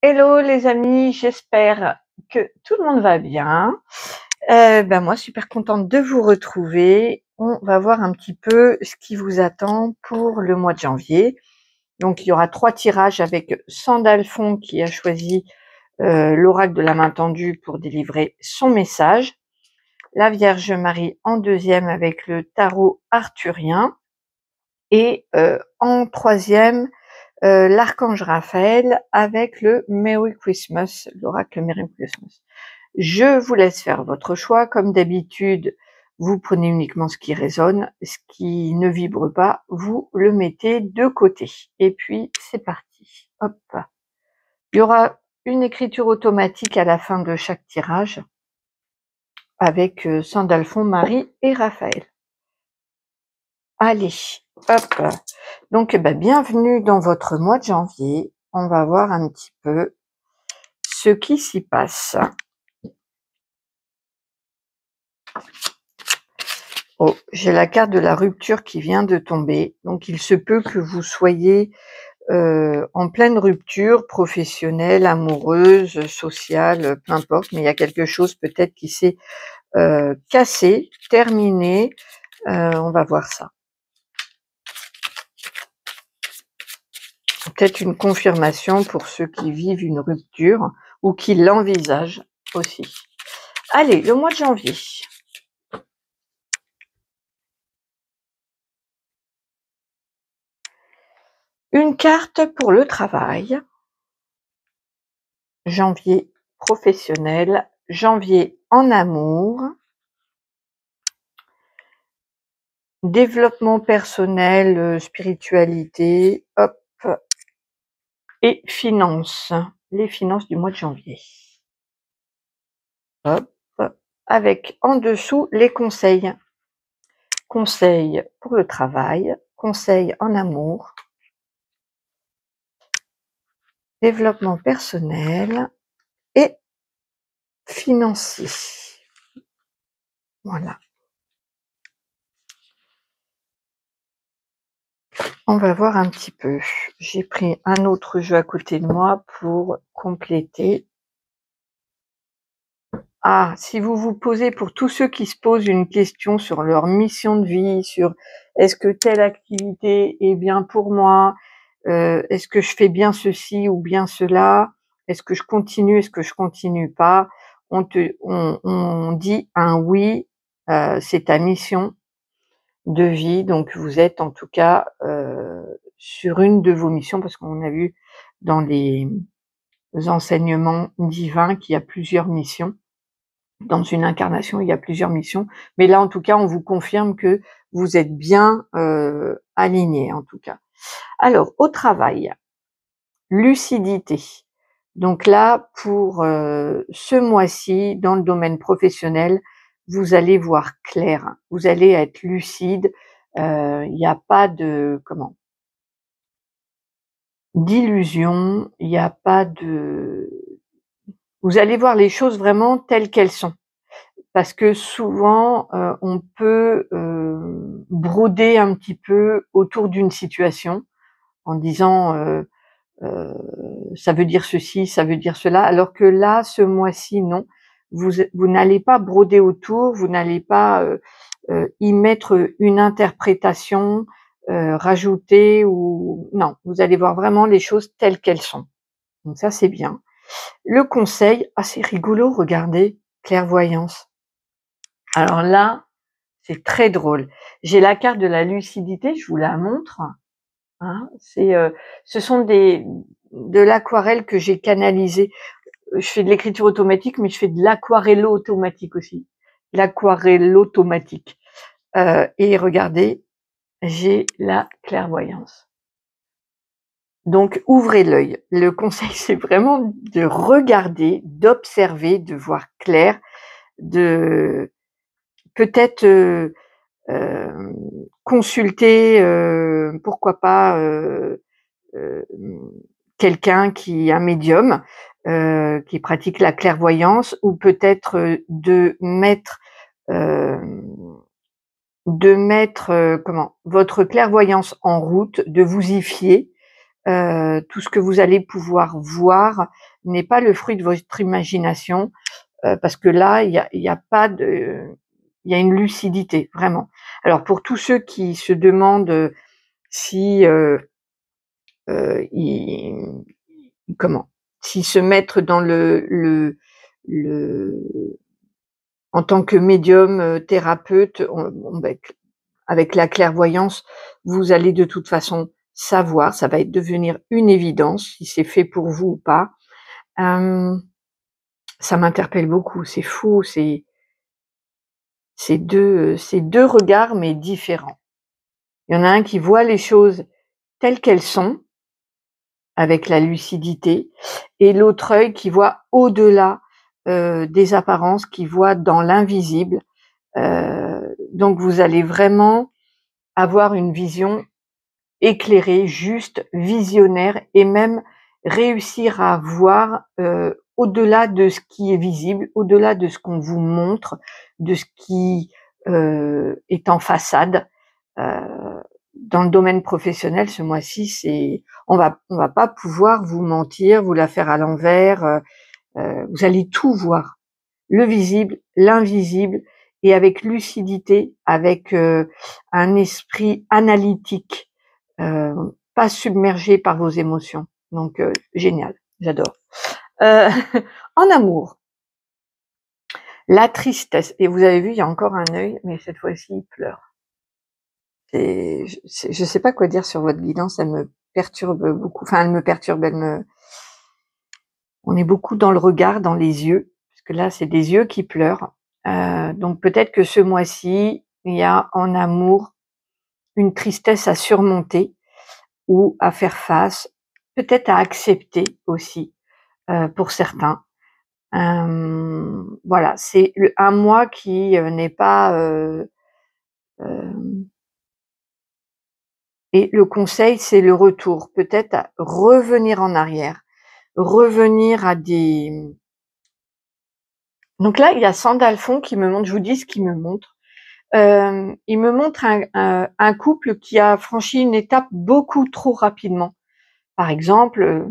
Hello les amis, j'espère que tout le monde va bien. Moi, super contente de vous retrouver. On va voir un petit peu ce qui vous attend pour le mois de janvier. Donc, il y aura 3 tirages avec Sandalphon qui a choisi l'oracle de la main tendue pour délivrer son message. La Vierge Marie en deuxième avec le tarot arthurien. Et en troisième, l'archange Raphaël avec le Merry Christmas, l'oracle Merry Christmas. Je vous laisse faire votre choix. Comme d'habitude, vous prenez uniquement ce qui résonne, ce qui ne vibre pas, vous le mettez de côté. Et puis, c'est parti. Hop. Il y aura une écriture automatique à la fin de chaque tirage avec Sandalphon, Marie et Raphaël. Allez, hop. Donc, bienvenue dans votre mois de janvier. On va voir un petit peu ce qui s'y passe. Oh, j'ai la carte de la rupture qui vient de tomber. Donc, il se peut que vous soyez en pleine rupture professionnelle, amoureuse, sociale, peu importe, mais il y a quelque chose peut-être qui s'est cassé, terminé. On va voir ça. Peut-être une confirmation pour ceux qui vivent une rupture ou qui l'envisagent aussi. Allez, le mois de janvier. Une carte pour le travail. Janvier professionnel, janvier en amour, développement personnel, spiritualité, hop, et finances, les finances du mois de janvier. Hop, avec en dessous les conseils. Conseils pour le travail, conseils en amour, développement personnel et financier. Voilà. On va voir un petit peu. J'ai pris un autre jeu à côté de moi pour compléter. Ah, si vous vous posez, pour tous ceux qui se posent une question sur leur mission de vie, sur est-ce que telle activité est bien pour moi, est-ce que je fais bien ceci ou bien cela, est-ce que je continue, est-ce que je continue pas, on dit un oui, c'est ta mission de vie, donc vous êtes en tout cas sur une de vos missions, parce qu'on a vu dans les enseignements divins qu'il y a plusieurs missions. Dans une incarnation, il y a plusieurs missions, mais là, en tout cas, on vous confirme que vous êtes bien aligné, en tout cas. Alors, au travail, lucidité. Donc là, pour ce mois-ci, dans le domaine professionnel, vous allez voir clair, vous allez être lucide. Il n'y a pas de d'illusion, il n'y a pas de. Vous allez voir les choses vraiment telles qu'elles sont. Parce que souvent, on peut broder un petit peu autour d'une situation en disant ça veut dire ceci, ça veut dire cela, alors que là, ce mois-ci, non. Vous n'allez pas broder autour, vous n'allez pas y mettre une interprétation, rajouter ou non. Vous allez voir vraiment les choses telles qu'elles sont. Donc ça, c'est bien. Le conseil, c'est rigolo, regardez, clairvoyance. Alors là, c'est très drôle. J'ai la carte de la lucidité, je vous la montre. Hein, ce sont de l'aquarelle que j'ai canalisé. Je fais de l'écriture automatique, mais je fais de l'aquarello automatique aussi. L'aquarello automatique. Et regardez, j'ai la clairvoyance. Donc, ouvrez l'œil. Le conseil, c'est vraiment de regarder, d'observer, de voir clair, de peut-être consulter, pourquoi pas quelqu'un un médium qui pratique la clairvoyance, ou peut-être de mettre votre clairvoyance en route, de vous y fier, tout ce que vous allez pouvoir voir n'est pas le fruit de votre imagination, parce que là, il y a pas de il y a une lucidité, vraiment. Alors pour tous ceux qui se demandent, si, ils comment? S'ils se mettre dans le en tant que médium, thérapeute, avec la clairvoyance, vous allez de toute façon savoir, ça va devenir une évidence si c'est fait pour vous ou pas. Hem, Ça m'interpelle beaucoup, c'est fou, c'est 2 regards mais différents. Il y en a un qui voit les choses telles qu'elles sont, avec la lucidité, et l'autre œil qui voit au-delà, des apparences, qui voit dans l'invisible. Donc vous allez vraiment avoir une vision éclairée, juste, visionnaire, et même réussir à voir, au-delà de ce qui est visible, au-delà de ce qu'on vous montre, de ce qui, est en façade. Dans le domaine professionnel, ce mois-ci, c'est on va pas pouvoir vous mentir, vous la faire à l'envers, vous allez tout voir. Le visible, l'invisible, et avec lucidité, avec, un esprit analytique, pas submergé par vos émotions. Donc génial, j'adore. Heu, En amour, la tristesse, et vous avez vu, il y a encore un œil, mais cette fois-ci, il pleure. Et je sais pas quoi dire sur votre guidance, elle me perturbe beaucoup, enfin elle me perturbe, on est beaucoup dans le regard, dans les yeux, parce que là, c'est des yeux qui pleurent. Donc peut-être que ce mois-ci, il y a en amour une tristesse à surmonter ou à faire face, peut-être à accepter aussi, pour certains. Voilà, c'est un mois qui, n'est pas, hem et le conseil, c'est le retour, peut-être à revenir en arrière, revenir à des donc là, il y a Sandalphon qui me montre, je vous dis ce qu'il me montre. Il me montre un couple qui a franchi une étape beaucoup trop rapidement. Par exemple,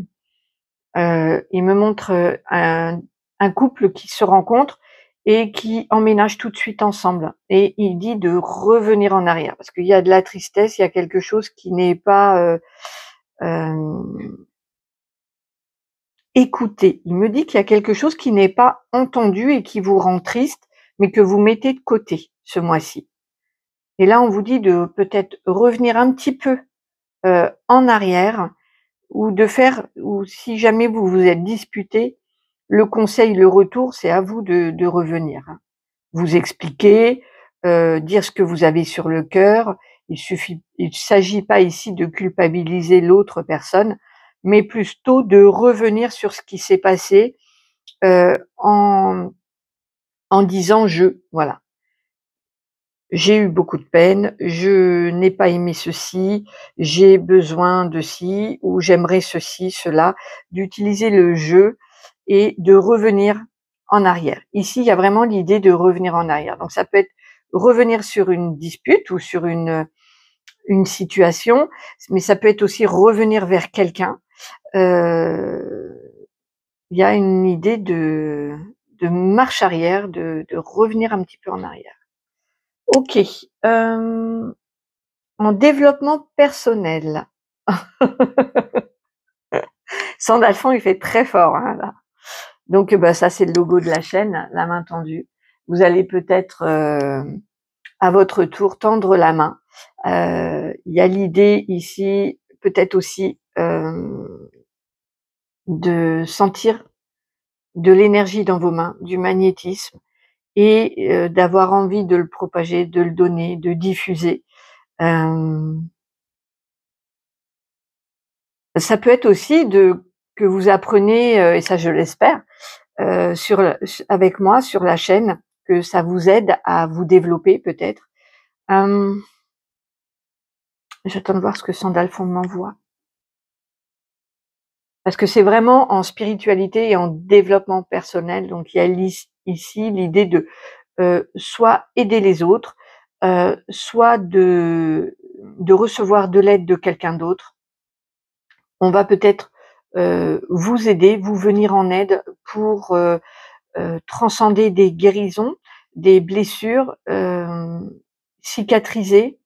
il me montre, un couple qui se rencontre et qui emménage tout de suite ensemble, et il dit de revenir en arrière parce qu'il y a de la tristesse, il y a quelque chose qui n'est pas, hem, écouté. Il me dit qu'il y a quelque chose qui n'est pas entendu et qui vous rend triste, mais que vous mettez de côté ce mois-ci. Et là, on vous dit de peut-être revenir un petit peu, en arrière, ou de faire, ou si jamais vous vous êtes disputés, le conseil, le retour, c'est à vous de revenir, hein. Vous expliquer, dire ce que vous avez sur le cœur. Il s'agit pas ici de culpabiliser l'autre personne, mais plutôt de revenir sur ce qui s'est passé, en disant: «Je», voilà. J'ai eu beaucoup de peine, je n'ai pas aimé ceci, j'ai besoin de ci, ou j'aimerais ceci, cela, d'utiliser le «je» et de revenir en arrière. Ici, il y a vraiment l'idée de revenir en arrière. Donc ça peut être revenir sur une dispute ou sur une situation, mais ça peut être aussi revenir vers quelqu'un. Heu, il y a une idée de marche arrière, de revenir un petit peu en arrière. OK, hem en développement personnel. Sandalphon, il fait très fort, hein, là. Donc, bah, ça, c'est le logo de la chaîne, la main tendue. Vous allez peut-être, à votre tour, tendre la main. Il y a l'idée ici, peut-être aussi, de sentir de l'énergie dans vos mains, du magnétisme, et d'avoir envie de le propager, de le donner, de diffuser. Hem Ça peut être aussi que vous apprenez, et ça je l'espère, avec moi sur la chaîne, que ça vous aide à vous développer peut-être. Hem, J'attends de voir ce que Sandalphon m'envoie. Parce que c'est vraiment en spiritualité et en développement personnel, donc il y a ici l'idée de, soit aider les autres, soit de recevoir de l'aide de quelqu'un d'autre. on va peut-être vous aider, vous venir en aide pour transcender des guérisons, des blessures, cicatriser.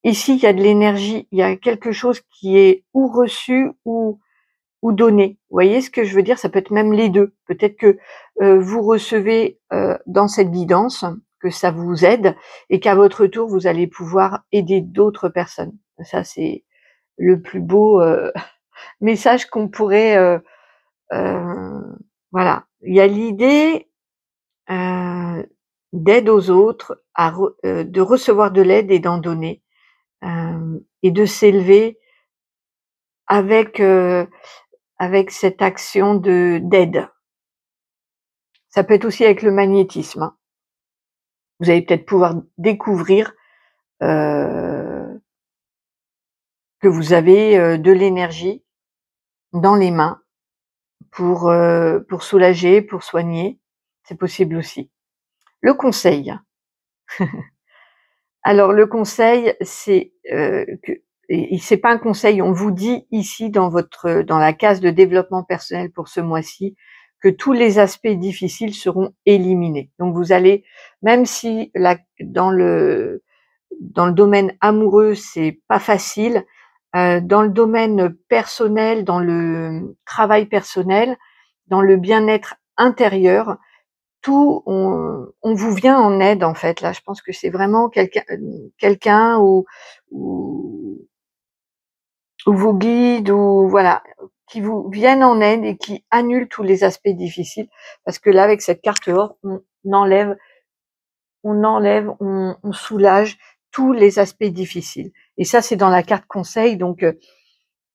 Ici, il y a de l'énergie, il y a quelque chose qui est ou reçu ou donné. Vous voyez ce que je veux dire? Ça peut être même les deux. Peut-être que vous recevez dans cette guidance, que ça vous aide et qu'à votre tour, vous allez pouvoir aider d'autres personnes. Ça, c'est le plus beau message qu'on pourrait... voilà. Il y a l'idée d'aide aux autres, de recevoir de l'aide et d'en donner, et de s'élever avec avec cette action d'aide. Ça peut être aussi avec le magnétisme, hein. Vous allez peut-être pouvoir découvrir que vous avez de l'énergie dans les mains pour soulager, pour soigner. C'est possible aussi. Le conseil. Alors le conseil, c'est et c'est pas un conseil, on vous dit ici dans la case de développement personnel pour ce mois-ci que tous les aspects difficiles seront éliminés. Donc vous allez, même si dans le domaine amoureux c'est pas facile, dans le domaine personnel, dans le travail personnel, dans le bien-être intérieur, tout, on vous vient en aide en fait. Là, je pense que c'est vraiment quelqu'un ou vos guides ou voilà, qui vous viennent en aide et qui annulent tous les aspects difficiles. Parce que là, avec cette carte or, on soulage tous les aspects difficiles. Et ça, c'est dans la carte conseil. Donc,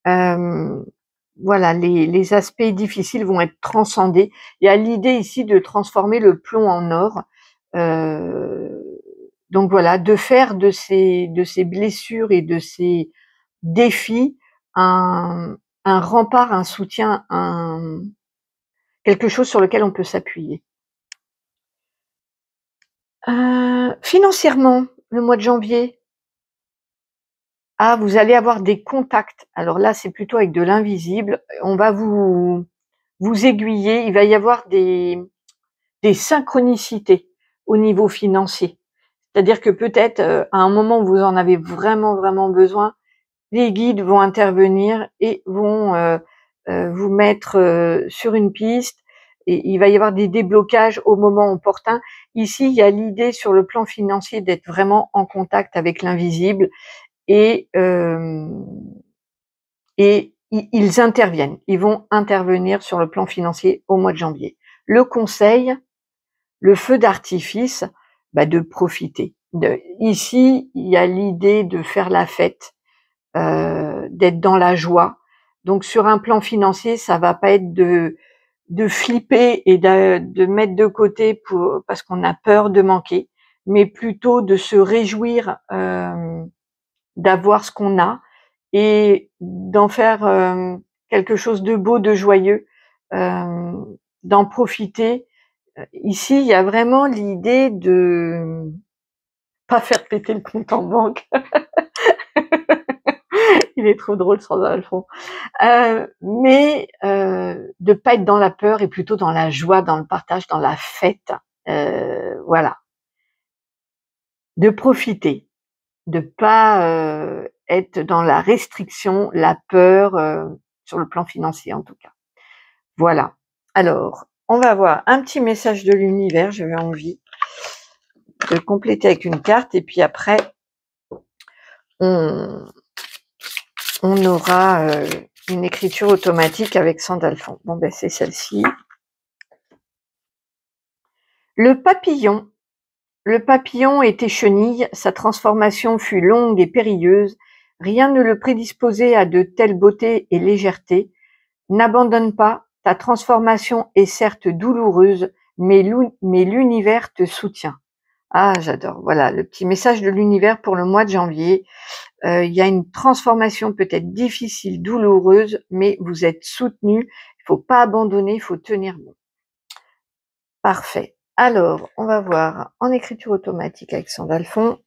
voilà, les aspects difficiles vont être transcendés. Il y a l'idée ici de transformer le plomb en or. Donc voilà, de faire de ces blessures et de ces défis un rempart, un soutien, quelque chose sur lequel on peut s'appuyer. Financièrement, le mois de janvier, vous allez avoir des contacts. Alors là, c'est plutôt avec de l'invisible. On va vous aiguiller. Il va y avoir des synchronicités au niveau financier. C'est-à-dire que peut-être à un moment où vous en avez vraiment, vraiment besoin, les guides vont intervenir et vont vous mettre sur une piste et il va y avoir des déblocages au moment opportun. Ici, il y a l'idée sur le plan financier d'être vraiment en contact avec l'invisible et ils interviennent. Ils vont intervenir sur le plan financier au mois de janvier. Le conseil, le feu d'artifice, de profiter. Ici, il y a l'idée de faire la fête, d'être dans la joie. Donc sur un plan financier, ça va pas être de flipper et de mettre de côté parce qu'on a peur de manquer, mais plutôt de se réjouir d'avoir ce qu'on a et d'en faire quelque chose de beau, de joyeux, d'en profiter. Ici, il y a vraiment l'idée de pas faire péter le compte en banque. Il est trop drôle, Sandra Alphon. Mais de pas être dans la peur et plutôt dans la joie, dans le partage, dans la fête. Voilà. De profiter, de pas être dans la restriction, la peur, sur le plan financier en tout cas. Voilà. Alors, on va voir un petit message de l'univers. J'avais envie de compléter avec une carte et puis après, on aura une écriture automatique avec Sandalphon. Bon, ben c'est celle-ci. Le papillon. Le papillon était chenille, sa transformation fut longue et périlleuse. Rien ne le prédisposait à de telles beautés et légèreté. N'abandonne pas, ta transformation est certes douloureuse, mais l'univers te soutient. Ah, j'adore. Voilà, le petit message de l'univers pour le mois de janvier. Il y a une transformation peut-être difficile, douloureuse, mais vous êtes soutenu. Il faut pas abandonner, il faut tenir bon. Parfait. Alors, on va voir en écriture automatique avec Sandalphon.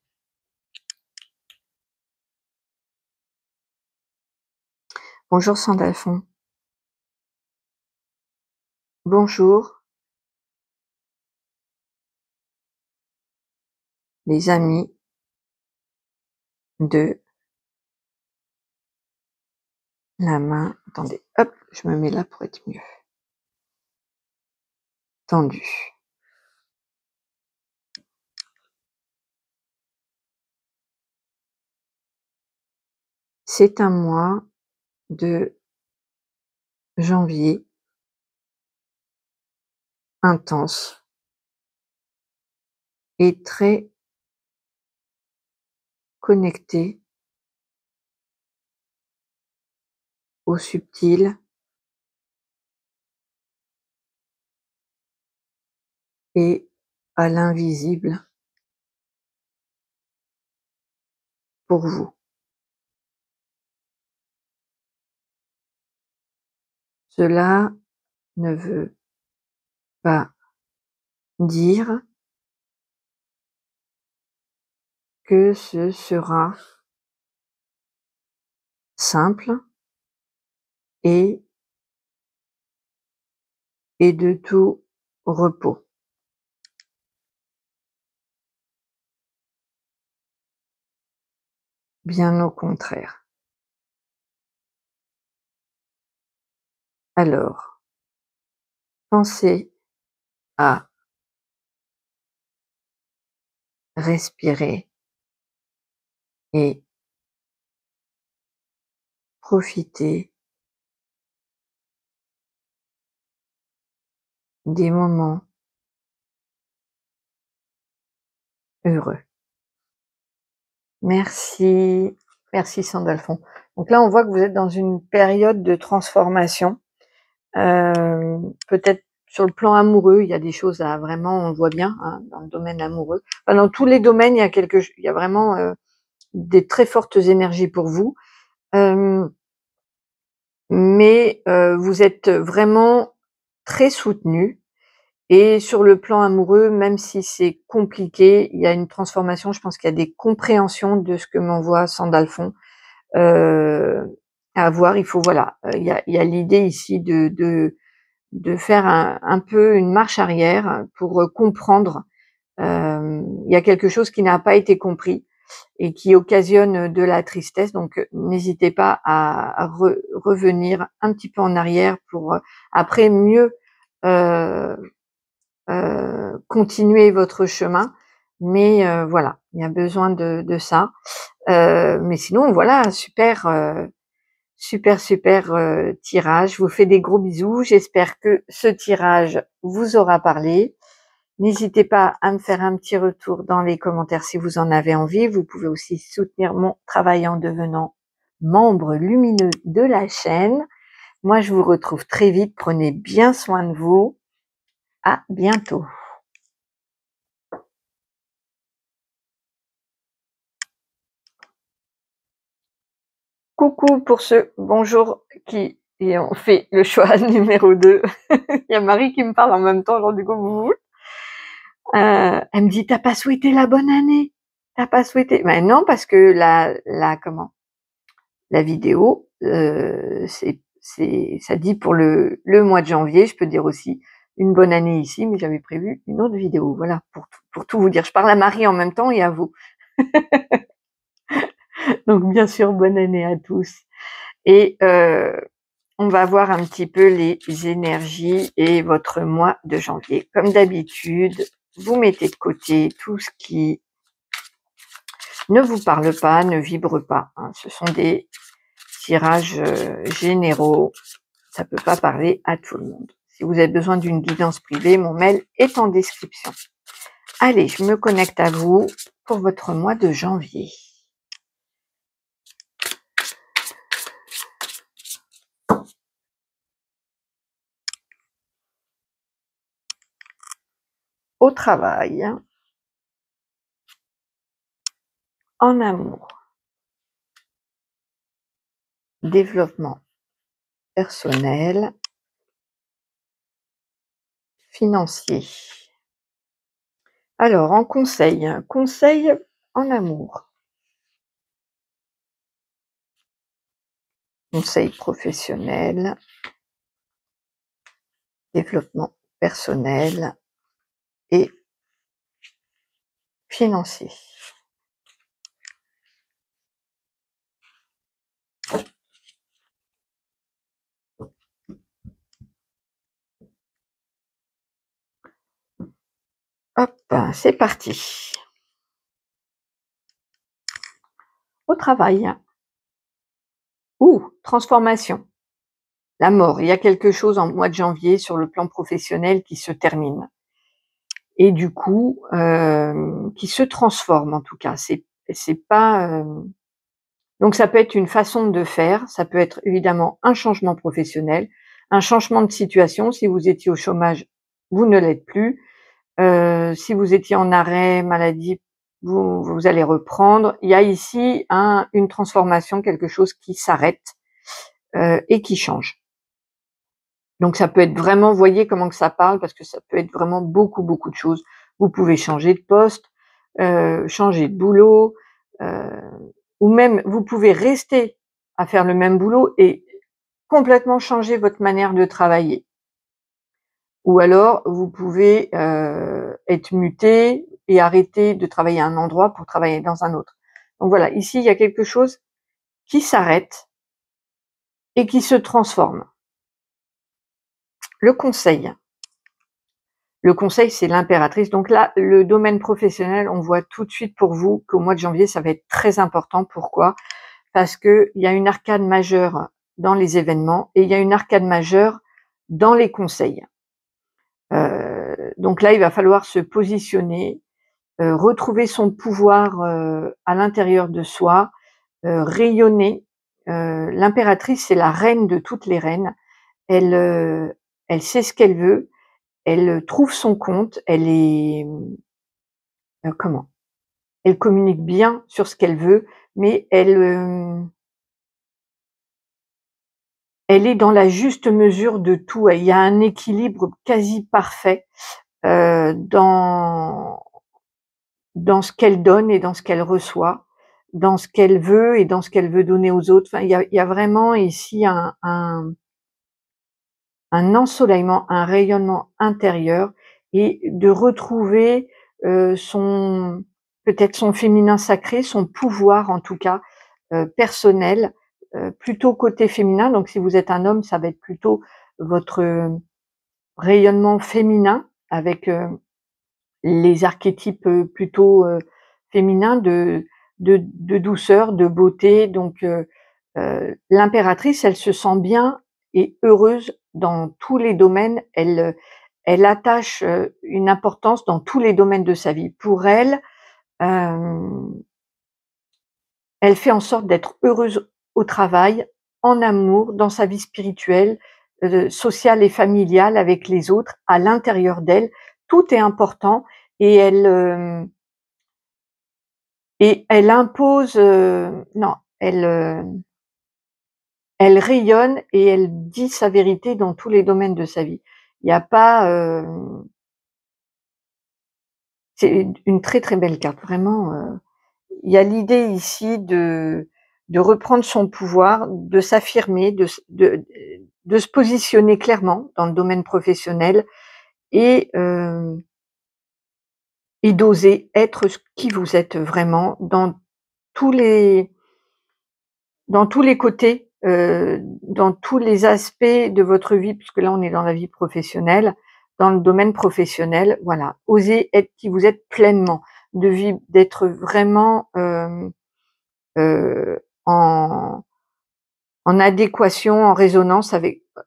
Bonjour Sandalphon. Bonjour les amis de la main. Attendez, hop, je me mets là pour être mieux. Tendu. C'est un mois de janvier intense et très connecté au subtil et à l'invisible pour vous. Cela ne veut pas dire que ce sera simple et de tout repos. Bien au contraire. Alors, pensez à respirer et profiter des moments heureux. Merci, merci Sandalphon. Donc là, on voit que vous êtes dans une période de transformation. Peut-être sur le plan amoureux, il y a des choses à vraiment, on le voit bien, hein, dans le domaine amoureux. Enfin, dans tous les domaines, il y a vraiment des très fortes énergies pour vous. Mais vous êtes vraiment très soutenu. Et sur le plan amoureux, même si c'est compliqué, il y a une transformation. Je pense qu'il y a des compréhensions de ce que m'envoie Sandalphon à avoir. Il faut voilà, il y a l'idée ici de faire un peu une marche arrière pour comprendre. Il y a quelque chose qui n'a pas été compris et qui occasionne de la tristesse. Donc, n'hésitez pas à revenir un petit peu en arrière pour après mieux continuer votre chemin. Mais voilà, il y a besoin de ça. Mais sinon, voilà, super, super tirage. Je vous fais des gros bisous. J'espère que ce tirage vous aura parlé. N'hésitez pas à me faire un petit retour dans les commentaires si vous en avez envie. Vous pouvez aussi soutenir mon travail en devenant membre lumineux de la chaîne. Moi, je vous retrouve très vite. Prenez bien soin de vous. À bientôt. Coucou pour ceux, bonjour, qui ont fait le choix numéro 2. Il y a Marie qui me parle en même temps, genre du coup, elle me dit, t'as pas souhaité la bonne année? T'as pas souhaité? Ben non, parce que la vidéo, ça dit pour le mois de janvier. Je peux dire aussi une bonne année ici, mais j'avais prévu une autre vidéo. Voilà, pour tout vous dire. Je parle à Marie en même temps et à vous. Donc bien sûr, bonne année à tous. Et on va voir un petit peu les énergies et votre mois de janvier. Comme d'habitude, vous mettez de côté tout ce qui ne vous parle pas, ne vibre pas. Hein. Ce sont des tirages généraux. Ça peut pas parler à tout le monde. Si vous avez besoin d'une guidance privée, mon mail est en description. Allez, je me connecte à vous pour votre mois de janvier. Au travail, en amour, développement personnel, financier. Alors, en conseil, conseil en amour. conseil professionnel, développement personnel et financier. Hop, c'est parti. Au travail. Transformation. La mort. Il y a quelque chose en mois de janvier sur le plan professionnel qui se termine. Et du coup, qui se transforme en tout cas. C'est pas. Donc ça peut être une façon de faire. Ça peut être évidemment un changement professionnel, un changement de situation. Si vous étiez au chômage, vous ne l'êtes plus. Si vous étiez en arrêt maladie, vous allez reprendre. Il y a ici une transformation, quelque chose qui s'arrête et qui change. Donc ça peut être vraiment, voyez comment que ça parle, parce que ça peut être vraiment beaucoup de choses. Vous pouvez changer de poste, changer de boulot, ou même vous pouvez rester à faire le même boulot et complètement changer votre manière de travailler. Ou alors vous pouvez être muté et arrêter de travailler à un endroit pour travailler dans un autre. Donc voilà, ici il y a quelque chose qui s'arrête et qui se transforme. Le conseil. Le conseil, c'est l'impératrice. Donc là, le domaine professionnel, on voit tout de suite pour vous qu'au mois de janvier, ça va être très important. Pourquoi? Parce que il y a une arcane majeure dans les événements et il y a une arcane majeure dans les conseils. Donc là, il va falloir se positionner, retrouver son pouvoir à l'intérieur de soi, rayonner. L'impératrice, c'est la reine de toutes les reines. Elle sait ce qu'elle veut. Elle trouve son compte, elle est elle communique bien sur ce qu'elle veut, mais elle est dans la juste mesure de tout. Il y a un équilibre quasi parfait dans ce qu'elle donne et dans ce qu'elle reçoit, dans ce qu'elle veut et dans ce qu'elle veut donner aux autres. Enfin, il y a vraiment ici un ensoleillement, un rayonnement intérieur et de retrouver peut-être son féminin sacré, son pouvoir en tout cas personnel, plutôt côté féminin. Donc si vous êtes un homme, ça va être plutôt votre rayonnement féminin avec les archétypes plutôt féminins de douceur, de beauté. Donc l'impératrice, elle se sent bien et heureuse dans tous les domaines. Elle attache une importance dans tous les domaines de sa vie. Pour elle, elle fait en sorte d'être heureuse au travail, en amour, dans sa vie spirituelle, sociale et familiale avec les autres, à l'intérieur d'elle. Tout est important et elle impose, non, elle rayonne et elle dit sa vérité dans tous les domaines de sa vie. Il n'y a pas, c'est une très belle carte, vraiment. Il y a l'idée ici de reprendre son pouvoir, de s'affirmer, de se positionner clairement dans le domaine professionnel et d'oser être qui vous êtes vraiment dans tous les côtés, dans tous les aspects de votre vie, puisque là on est dans la vie professionnelle, dans le domaine professionnel, voilà. Osez être qui vous êtes pleinement, d'être vraiment en adéquation, en résonance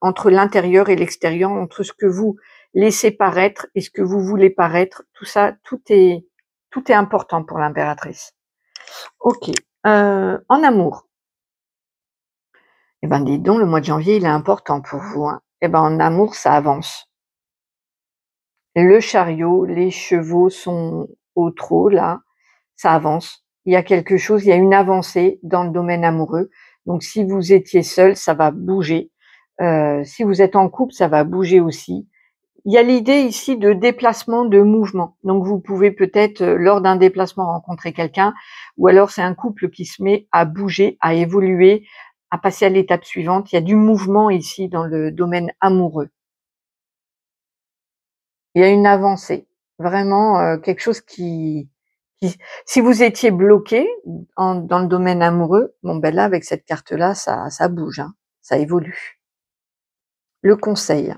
entre l'intérieur et l'extérieur, entre ce que vous laissez paraître et ce que vous voulez paraître. Tout ça, tout est important pour l'impératrice. Ok. En amour. Eh ben, dis donc, le mois de janvier, il est important pour vous, hein. Eh ben, en amour, ça avance. Le chariot, les chevaux sont au trot, là. Ça avance. Il y a quelque chose, il y a une avancée dans le domaine amoureux. Donc, si vous étiez seul, ça va bouger. Si vous êtes en couple, ça va bouger aussi. Il y a l'idée ici de déplacement, de mouvement. Donc, vous pouvez peut-être, lors d'un déplacement, rencontrer quelqu'un, ou alors c'est un couple qui se met à bouger, à évoluer, à passer à l'étape suivante. Il y a du mouvement ici dans le domaine amoureux. Il y a une avancée, vraiment quelque chose qui si vous étiez bloqué dans le domaine amoureux, bon ben là avec cette carte-là, ça bouge, hein, ça évolue. Le conseil.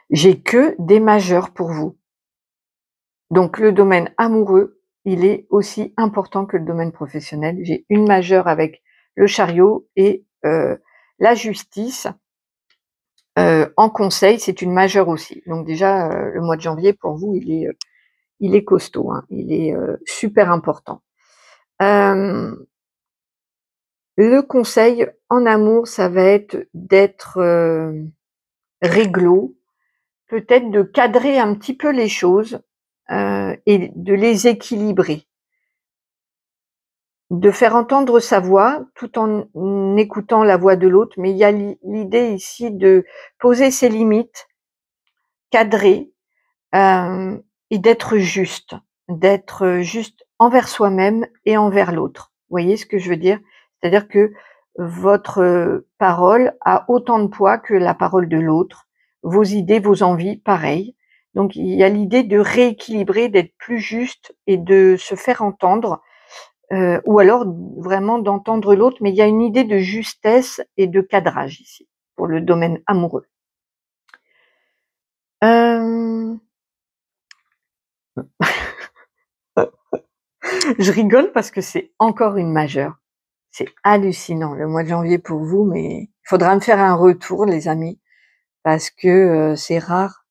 J'ai que des majeurs pour vous. Donc le domaine amoureux, il est aussi important que le domaine professionnel. J'ai une majeure avec le chariot et la justice. En conseil, c'est une majeure aussi. Donc déjà, le mois de janvier pour vous, il est costaud, hein, il est super important. Le conseil en amour, ça va être d'être réglo, peut-être de cadrer un petit peu les choses et de les équilibrer. De faire entendre sa voix tout en écoutant la voix de l'autre, mais il y a l'idée ici de poser ses limites, cadrer et d'être juste envers soi-même et envers l'autre. Vous voyez ce que je veux dire? C'est-à-dire que votre parole a autant de poids que la parole de l'autre, vos idées, vos envies, pareil. Donc il y a l'idée de rééquilibrer, d'être plus juste et de se faire entendre, ou alors vraiment d'entendre l'autre, mais il y a une idée de justesse et de cadrage ici, pour le domaine amoureux. Je rigole parce que c'est encore une majeure. C'est hallucinant le mois de janvier pour vous, mais il faudra me faire un retour, les amis, parce que c'est rare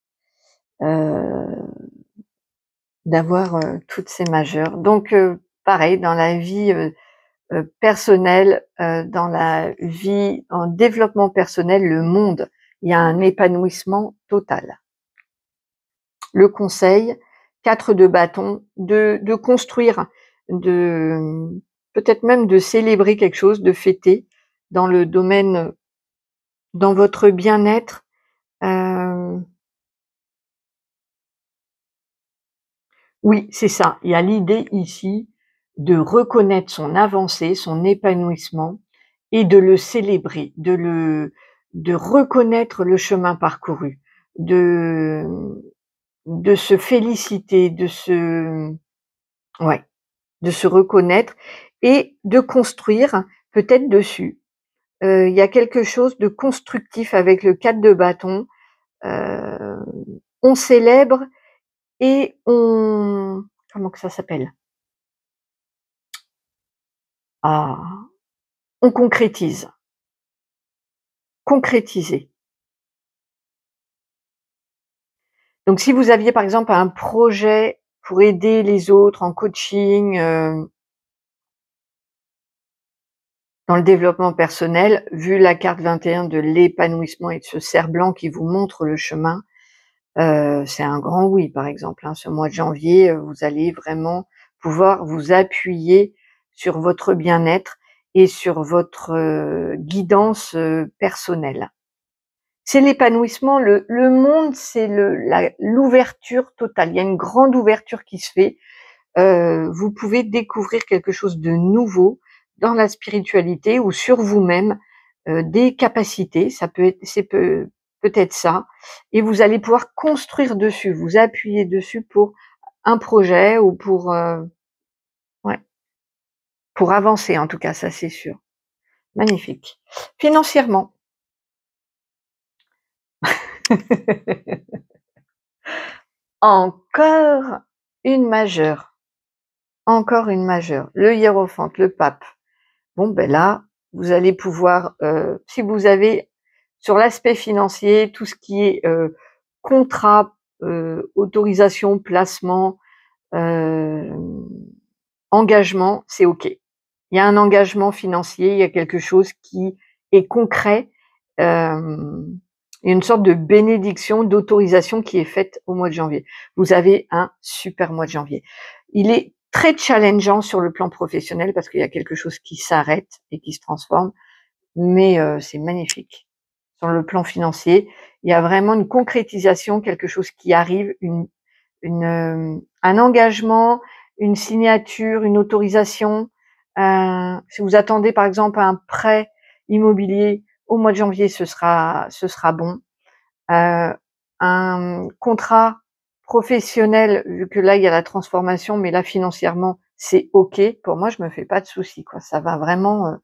d'avoir toutes ces majeures. Donc pareil, dans la vie personnelle, dans la vie en développement personnel, le monde, il y a un épanouissement total. Le conseil, 4 de bâton, de construire, peut-être même de célébrer quelque chose, de fêter dans le domaine, dans votre bien-être. Oui, c'est ça. Il y a l'idée ici de reconnaître son avancée, son épanouissement et de le célébrer, de reconnaître le chemin parcouru, de se féliciter, de se reconnaître et de construire peut-être dessus. Il y a quelque chose de constructif avec le 4 de bâton. On célèbre et comment que ça s'appelle? Ah, on concrétise. Concrétiser. Donc si vous aviez par exemple un projet pour aider les autres en coaching, dans le développement personnel, vu la carte 21 de l'épanouissement et de ce cerf blanc qui vous montre le chemin, c'est un grand oui par exemple, hein. Ce mois de janvier, vous allez vraiment pouvoir vous appuyer sur votre bien-être et sur votre guidance personnelle. C'est l'épanouissement, le monde, c'est l'ouverture totale. Il y a une grande ouverture qui se fait. Vous pouvez découvrir quelque chose de nouveau dans la spiritualité ou sur vous-même, des capacités, peut-être ça, et vous allez pouvoir construire dessus, vous appuyer dessus pour un projet ou ouais, pour avancer en tout cas, ça c'est sûr. Magnifique. Financièrement. Encore une majeure. Encore une majeure. Le hiérophante, le pape. Bon, ben là, vous allez pouvoir, si vous avez sur l'aspect financier, tout ce qui est contrat, autorisation, placement, engagement, c'est OK. Il y a un engagement financier, il y a quelque chose qui est concret. Il y a une sorte de bénédiction, d'autorisation qui est faite au mois de janvier. Vous avez un super mois de janvier. Il est très challengeant sur le plan professionnel parce qu'il y a quelque chose qui s'arrête et qui se transforme, mais c'est magnifique. Sur le plan financier, il y a vraiment une concrétisation, quelque chose qui arrive, un engagement, une signature, une autorisation, Si vous attendez par exemple un prêt immobilier au mois de janvier, ce sera bon. Un contrat professionnel, vu que là il y a la transformation, mais là financièrement c'est ok. Pour moi, je me fais pas de soucis, quoi. Ça va vraiment.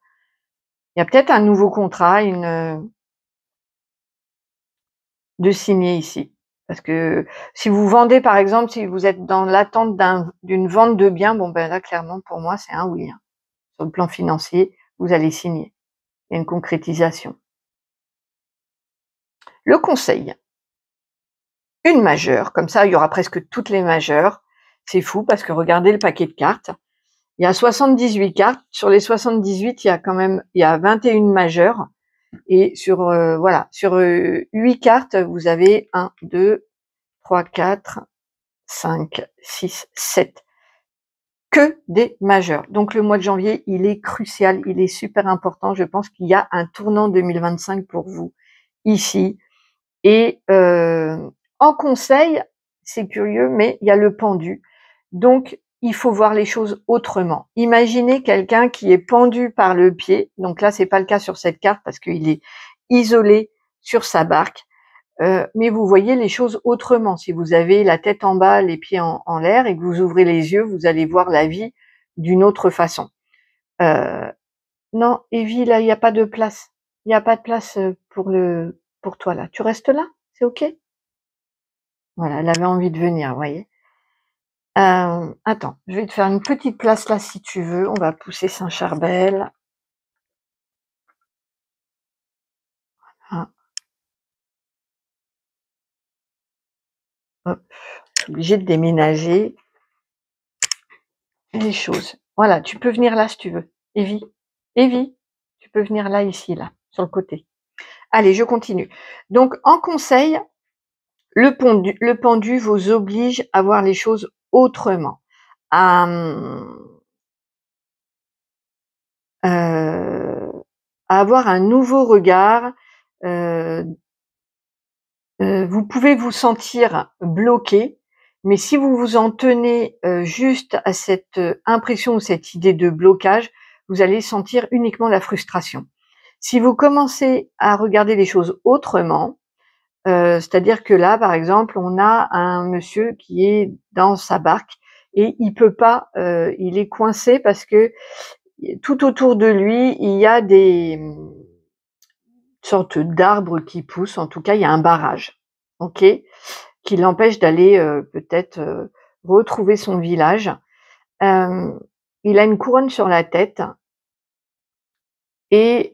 Il y a peut-être un nouveau contrat, de signer ici. Parce que si vous vendez, par exemple, si vous êtes dans l'attente d'une vente de biens, bon ben là clairement pour moi c'est un oui, hein. Sur le plan financier, vous allez signer. Il y a une concrétisation. Le conseil, une majeure, comme ça il y aura presque toutes les majeures. C'est fou parce que regardez le paquet de cartes. Il y a 78 cartes. Sur les 78, il y a 21 majeures. Et sur, voilà, sur 8 cartes, vous avez 1, 2, 3, 4, 5, 6, 7. Que des majeurs. Donc le mois de janvier, il est crucial, il est super important. Je pense qu'il y a un tournant 2025 pour vous ici. Et en conseil, c'est curieux, mais il y a le pendu. Donc, il faut voir les choses autrement. Imaginez quelqu'un qui est pendu par le pied. Donc là, c'est pas le cas sur cette carte parce qu'il est isolé sur sa barque. Mais vous voyez les choses autrement. Si vous avez la tête en bas, les pieds en l'air et que vous ouvrez les yeux, vous allez voir la vie d'une autre façon. Non, Evie, là, il n'y a pas de place. Il n'y a pas de place pour toi là. Tu restes là? C'est ok? Voilà, elle avait envie de venir, vous voyez. Attends, je vais te faire une petite place là si tu veux. On va pousser Saint-Charbel. Ah, hop, je suis obligée de déménager les choses. Voilà, tu peux venir là si tu veux. Evie, Evie, tu peux venir là, ici, là, sur le côté. Allez, je continue. Donc, en conseil, le pendu vous oblige à voir les choses autrement. À, à avoir un nouveau regard. Vous pouvez vous sentir bloqué, mais si vous vous en tenez juste à cette impression ou cette idée de blocage, vous allez sentir uniquement la frustration. Si vous commencez à regarder les choses autrement, c'est-à-dire que là, par exemple, on a un monsieur qui est dans sa barque et il peut pas, il est coincé parce que tout autour de lui, il y a des sortes d'arbres qui poussent. En tout cas, il y a un barrage, ok, qui l'empêche d'aller peut-être retrouver son village. Il a une couronne sur la tête et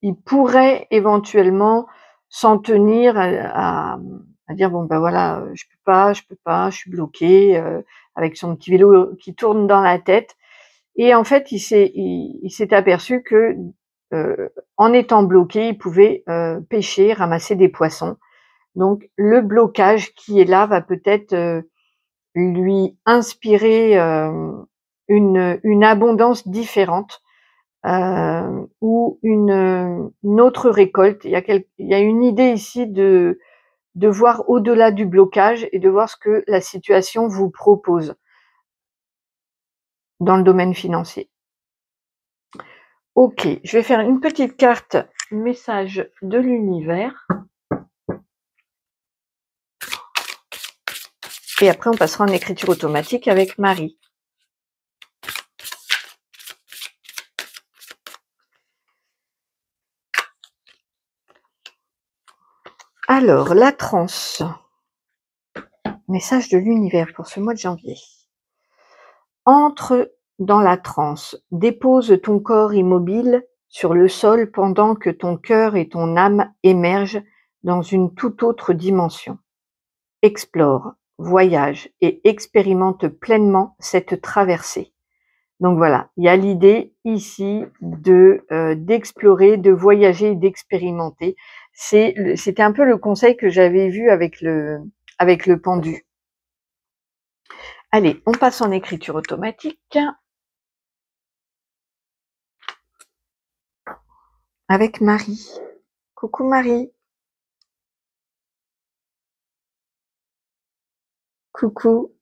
il pourrait éventuellement s'en tenir à dire bon ben voilà, je peux pas, je suis bloqué avec son petit vélo qui tourne dans la tête. Et en fait, il s'est aperçu que en étant bloqué, il pouvait pêcher, ramasser des poissons. Donc le blocage qui est là va peut-être lui inspirer une abondance différente ou une autre récolte. Il y a une idée ici de voir au-delà du blocage et de voir ce que la situation vous propose dans le domaine financier. Ok, je vais faire une petite carte message de l'univers. Et après, on passera en écriture automatique avec Marie. Alors, la transe. Message de l'univers pour ce mois de janvier. Entre dans la transe. Dépose ton corps immobile sur le sol pendant que ton cœur et ton âme émergent dans une toute autre dimension. Explore, voyage et expérimente pleinement cette traversée. Donc voilà, il y a l'idée ici d'explorer, de voyager et d'expérimenter. C'était un peu le conseil que j'avais vu avec le pendu. Allez, on passe en écriture automatique avec Marie. Coucou Marie. Coucou.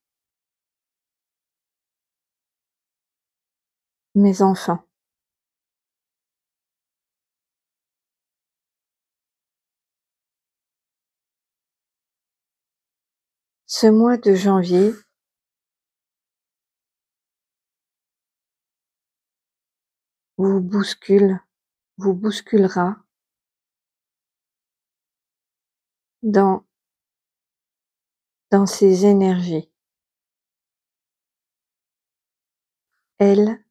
mes enfants. Ce mois de janvier vous bousculera dans ses énergies. Elle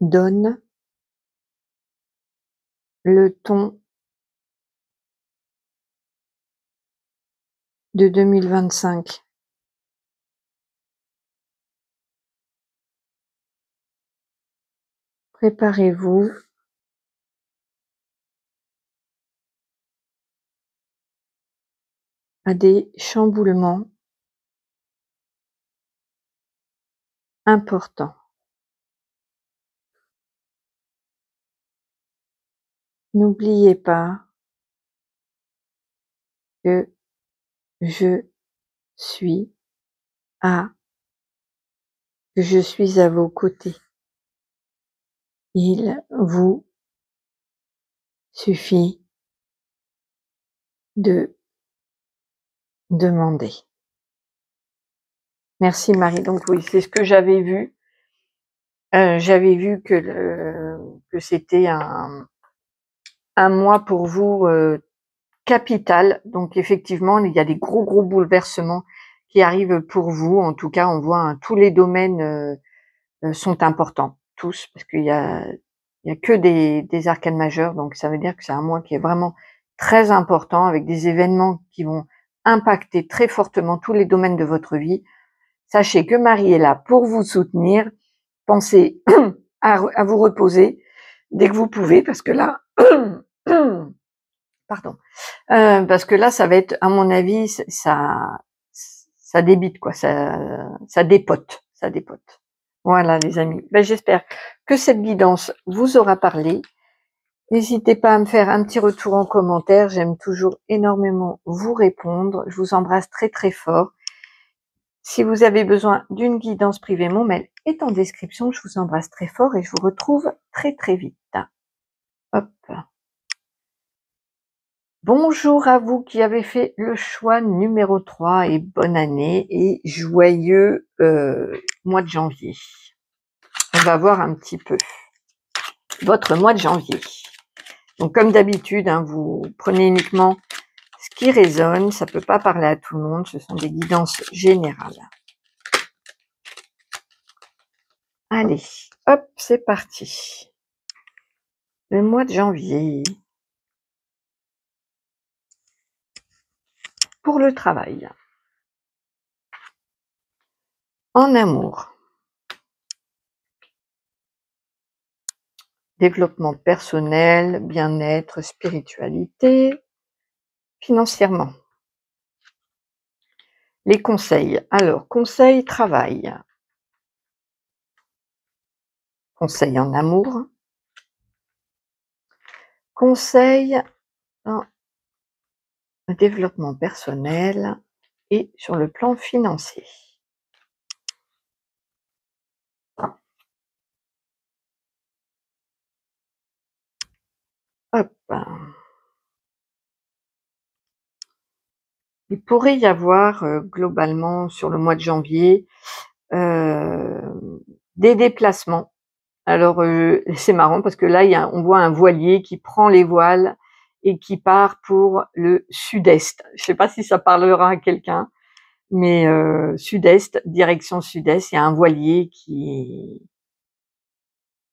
donne le ton de 2025. Préparez-vous à des chamboulements importants. N'oubliez pas que je suis à vos côtés. Il vous suffit de demander. Merci Marie. Donc oui, c'est ce que j'avais vu. J'avais vu que c'était un mois pour vous capital. Donc effectivement, il y a des gros bouleversements qui arrivent pour vous. En tout cas, on voit tous les domaines sont importants, tous, parce qu'il y a que des arcanes majeures. Donc ça veut dire que c'est un mois qui est vraiment très important, avec des événements qui vont impacter très fortement tous les domaines de votre vie. Sachez que Marie est là pour vous soutenir. Pensez à vous reposer dès que vous pouvez, parce que là, pardon, parce que là, ça va être, à mon avis, ça débite, quoi, ça dépote, ça dépote. Voilà, les amis. Ben, j'espère que cette guidance vous aura parlé. N'hésitez pas à me faire un petit retour en commentaire. J'aime toujours énormément vous répondre. Je vous embrasse très fort. Si vous avez besoin d'une guidance privée, mon mail est en description. Je vous embrasse très fort et je vous retrouve très vite. Hop. Bonjour à vous qui avez fait le choix numéro 3 et bonne année et joyeux mois de janvier. On va voir un petit peu votre mois de janvier. Donc comme d'habitude, vous prenez uniquement ce qui résonne, ça peut pas parler à tout le monde, ce sont des guidances générales. Allez, hop, c'est parti. Le mois de janvier. Pour le travail. En amour. Développement personnel, bien-être, spiritualité. Financièrement. Les conseils. Alors, conseil travail. Conseil en amour. Conseil en développement personnel et sur le plan financier. Hop. Il pourrait y avoir globalement sur le mois de janvier des déplacements. Alors c'est marrant parce que là on voit un voilier qui prend les voiles et qui part pour le sud-est. Je sais pas si ça parlera à quelqu'un, mais sud-est, direction sud-est, il y a un voilier qui est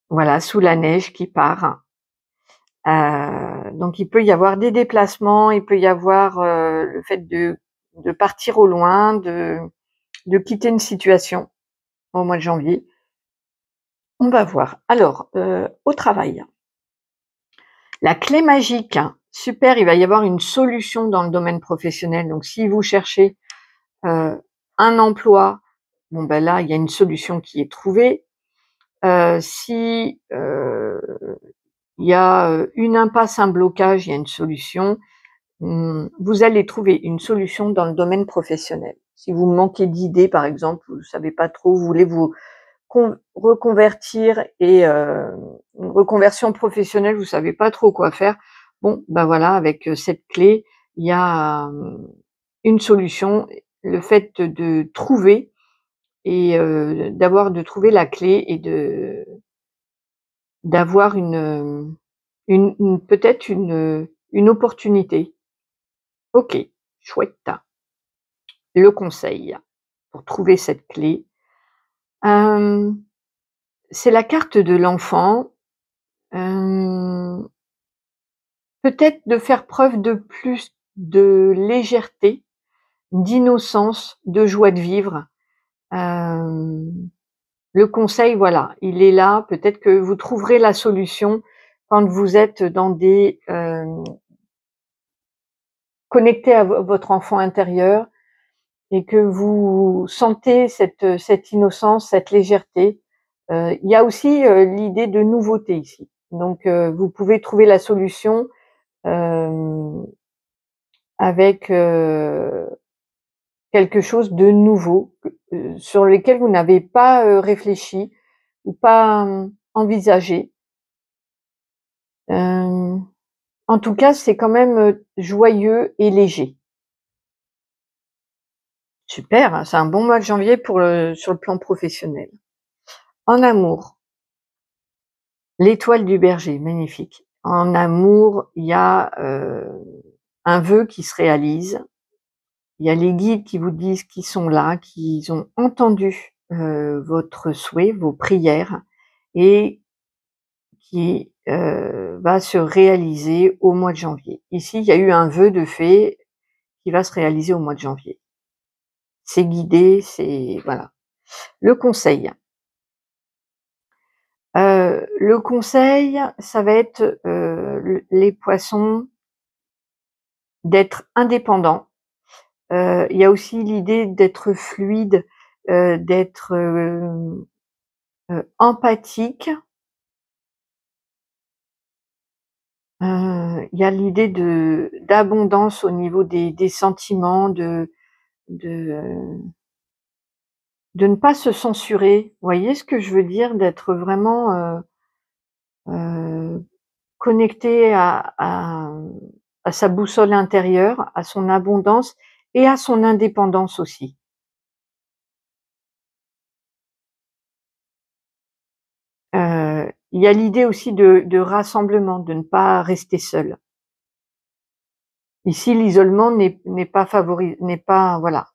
voilà sous la neige qui part. Donc il peut y avoir des déplacements, il peut y avoir le fait de partir au loin, de quitter une situation au mois de janvier. On va voir. Alors, au travail. La clé magique, super, il va y avoir une solution dans le domaine professionnel. Donc si vous cherchez un emploi, bon ben là, il y a une solution qui est trouvée. Si il y a une impasse, un blocage, il y a une solution. Vous allez trouver une solution dans le domaine professionnel. Si vous manquez d'idées, par exemple, vous ne savez pas trop, vous voulez vous reconvertir et une reconversion professionnelle, vous savez pas trop quoi faire. Bon, ben voilà, avec cette clé, il y a une solution. Le fait de trouver et de trouver la clé et d'avoir peut-être une opportunité. OK, chouette. Le conseil pour trouver cette clé, hem, c'est la carte de l'enfant. Hem, Peut-être de faire preuve de plus de légèreté, d'innocence, de joie de vivre. Hem, le conseil, voilà, il est là. Peut-être que vous trouverez la solution quand vous êtes dans des, connectés à votre enfant intérieur et que vous sentez cette innocence, cette légèreté. Il y a aussi, l'idée de nouveauté ici. Donc vous pouvez trouver la solution, hem, avec, quelque chose de nouveau, sur lequel vous n'avez pas, réfléchi ou pas, envisagé. Hem, En tout cas, c'est quand même, joyeux et léger. Super, hein, c'est un bon mois de janvier sur le plan professionnel. En amour, l'étoile du berger, magnifique. En amour, il y a, un vœu qui se réalise. Il y a les guides qui vous disent qu'ils sont là, qu'ils ont entendu, votre souhait, vos prières et qui, va se réaliser au mois de janvier. Ici, il y a eu un vœu de fait qui va se réaliser au mois de janvier. C'est guidé, c'est voilà. Le conseil, ça va être, les poissons, d'être indépendants. Il y a aussi l'idée d'être fluide, d'être, empathique. Il y a l'idée d'abondance au niveau des sentiments, de de ne pas se censurer. Vous voyez ce que je veux dire? D'être vraiment, connecté à sa boussole intérieure, à son abondance et à son indépendance aussi. Il y a l'idée aussi de rassemblement, de ne pas rester seul. Ici, l'isolement n'est pas voilà.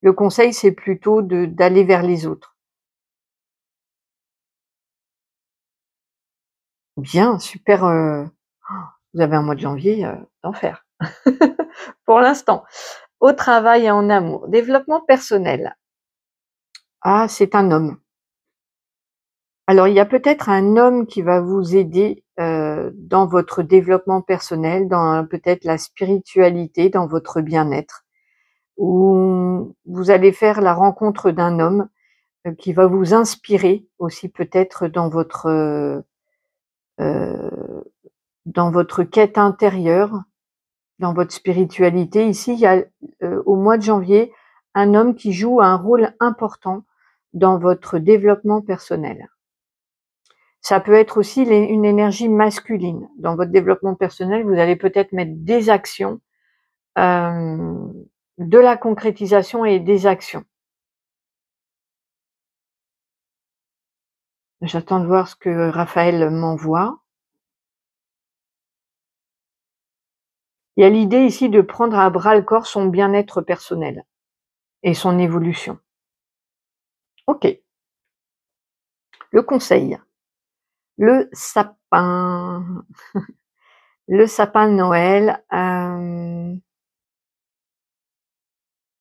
Le conseil, c'est plutôt d'aller vers les autres. Bien, super, vous avez un mois de janvier, d'enfer. Pour l'instant. Au travail et en amour. Développement personnel. Ah, c'est un homme. Alors, il y a peut-être un homme qui va vous aider, dans votre développement personnel, dans peut-être la spiritualité, dans votre bien-être. Ou vous allez faire la rencontre d'un homme, qui va vous inspirer aussi peut-être dans votre quête intérieure, dans votre spiritualité. Ici, il y a, au mois de janvier, un homme qui joue un rôle important dans votre développement personnel. Ça peut être aussi une énergie masculine. Dans votre développement personnel, vous allez peut-être mettre des actions, de la concrétisation et des actions. J'attends de voir ce que Raphaël m'envoie. Il y a l'idée ici de prendre à bras le corps son bien-être personnel et son évolution. OK. Le conseil. Le sapin. Le sapin de Noël,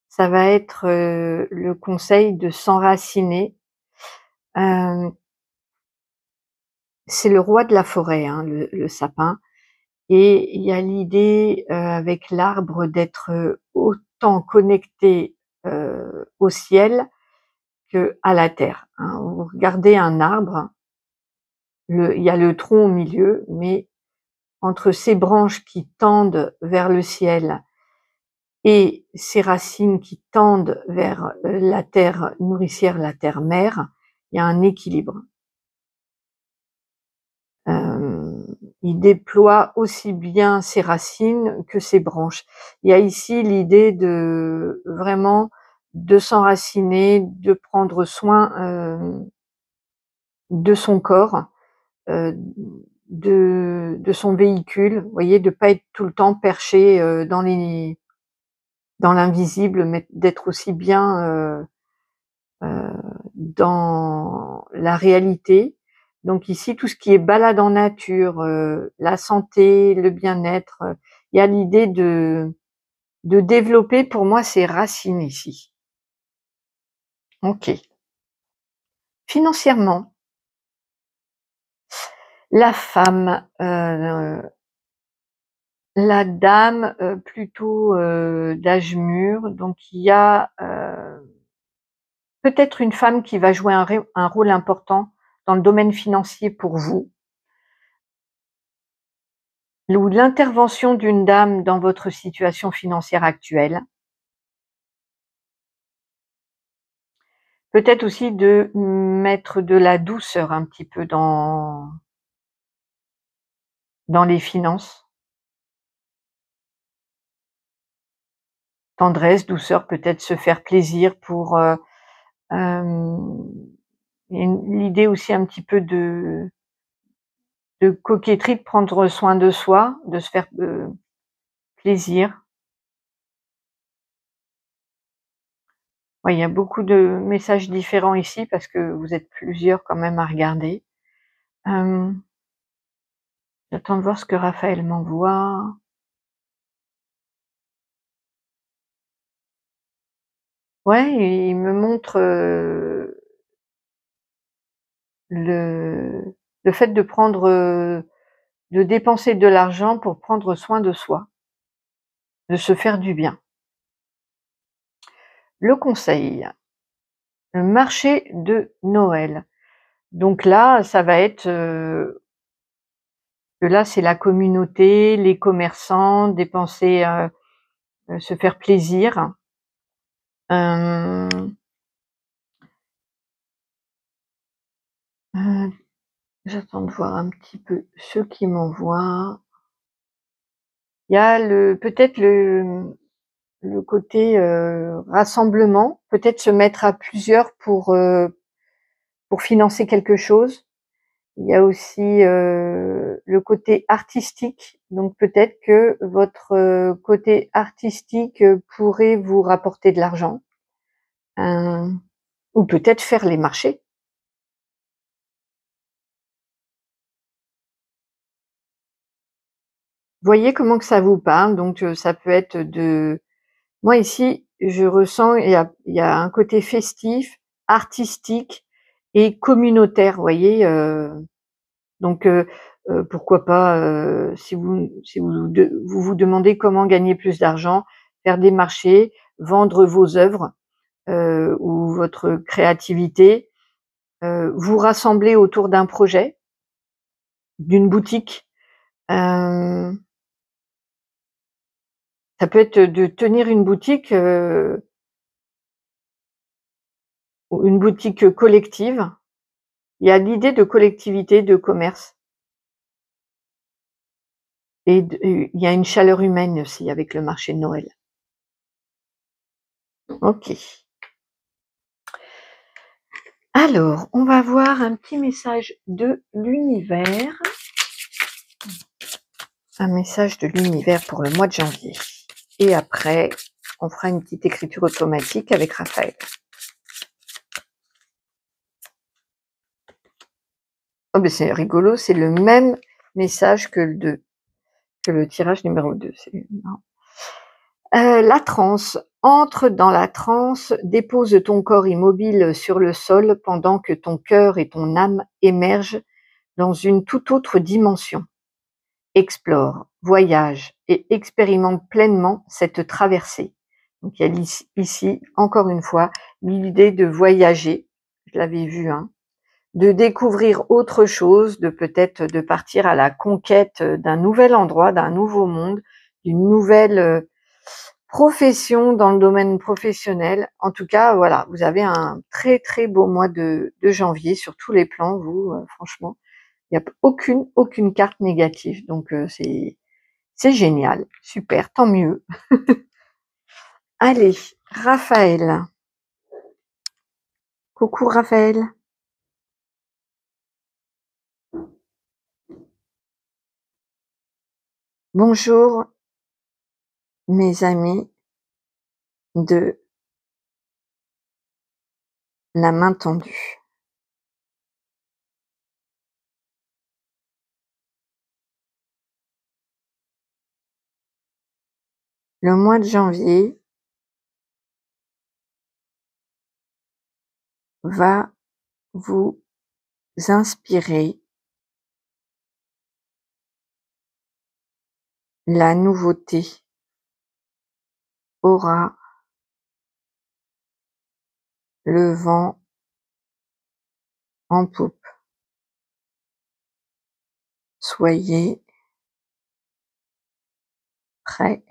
ça va être, le conseil de s'enraciner. Hem, c'est le roi de la forêt, hein, le sapin et il y a l'idée, avec l'arbre d'être, autant connecté, au ciel qu'à la terre, hein. Vous regardez un arbre, il y a le tronc au milieu, mais entre ses branches qui tendent vers le ciel et ses racines qui tendent vers, la terre nourricière, la terre-mère, il y a un équilibre. Il déploie aussi bien ses racines que ses branches. Il y a ici l'idée de vraiment de s'enraciner, de prendre soin de son corps, de son véhicule, vous voyez, de pas être tout le temps perché dans l'invisible, mais d'être aussi bien dans la réalité. Donc ici, tout ce qui est balade en nature, la santé, le bien-être, il y a l'idée de développer pour moi ses racines ici. OK. Financièrement, la femme, la dame, plutôt, d'âge mûr, donc il y a, peut-être une femme qui va jouer un rôle important dans le domaine financier pour vous. Ou l'intervention d'une dame dans votre situation financière actuelle. Peut-être aussi de mettre de la douceur un petit peu dans les finances. Tendresse, douceur, peut-être se faire plaisir pour, l'idée aussi un petit peu de coquetterie, de prendre soin de soi, de se faire, plaisir. Ouais, il y a beaucoup de messages différents ici parce que vous êtes plusieurs quand même à regarder. J'attends de voir ce que Raphaël m'envoie. Ouais, il me montre, le fait de prendre, de dépenser de l'argent pour prendre soin de soi, de se faire du bien. Le conseil, le marché de Noël. Donc là, ça va être, que là, c'est la communauté, les commerçants, dépenser, se faire plaisir. Hem, heu, J'attends de voir un petit peu ceux qui m'envoient. Il y a peut-être le côté, rassemblement, peut-être se mettre à plusieurs pour financer quelque chose. Il y a aussi, le côté artistique, donc peut-être que votre, côté artistique, pourrait vous rapporter de l'argent, heu, ou peut-être faire les marchés. Voyez comment que ça vous parle, donc ça peut être de moi ici, je ressens il y a un côté festif, artistique et communautaire, vous voyez? Donc pourquoi pas, si vous vous demandez comment gagner plus d'argent, faire des marchés, vendre vos œuvres, ou votre créativité, vous rassembler autour d'un projet, d'une boutique. Hem, Ça peut être de tenir une boutique, ou une boutique collective. Il y a l'idée de collectivité, de commerce et il y a une chaleur humaine aussi avec le marché de Noël. OK. Alors, on va voir un petit message de l'univers. Un message de l'univers pour le mois de janvier. Et après, on fera une petite écriture automatique avec Raphaël. Oh ben c'est rigolo, c'est le même message que le tirage numéro 2. C'est marrant. La transe. Entre dans la transe, dépose ton corps immobile sur le sol pendant que ton cœur et ton âme émergent dans une toute autre dimension. Explore, voyage et expérimente pleinement cette traversée. Donc il y a ici, encore une fois, l'idée de voyager, je l'avais vu, hein, de découvrir autre chose, de peut-être de partir à la conquête d'un nouvel endroit, d'un nouveau monde, d'une nouvelle profession, dans le domaine professionnel. En tout cas, voilà, vous avez un très très beau mois de janvier sur tous les plans, vous, franchement. Il n'y a aucune carte négative, donc c'est génial, super, tant mieux. Allez, Raphaël. Coucou Raphaël. Bonjour mes amis de la main tendue. Le mois de janvier va vous inspirer la nouveauté, aura le vent en poupe. Soyez prêts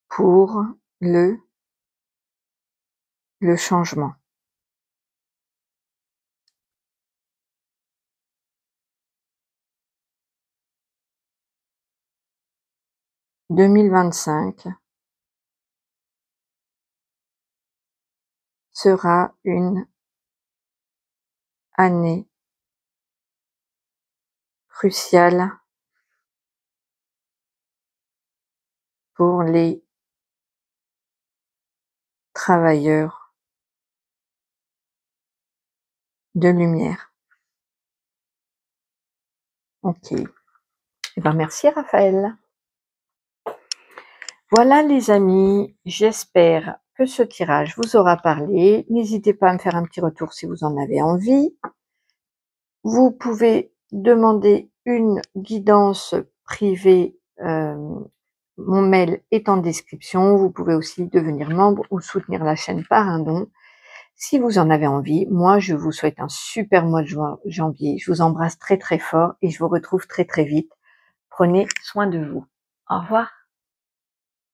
pour le changement. « 2025 sera une année cruciale pour les travailleurs de lumière. » Ok. Eh ben, merci Raphaël. Voilà les amis, j'espère que ce tirage vous aura parlé. N'hésitez pas à me faire un petit retour si vous en avez envie. Vous pouvez demander une guidance privée, mon mail est en description. Vous pouvez aussi devenir membre ou soutenir la chaîne par un don si vous en avez envie. Moi, je vous souhaite un super mois de janvier. Je vous embrasse très très fort et je vous retrouve très très vite. Prenez soin de vous. Au revoir.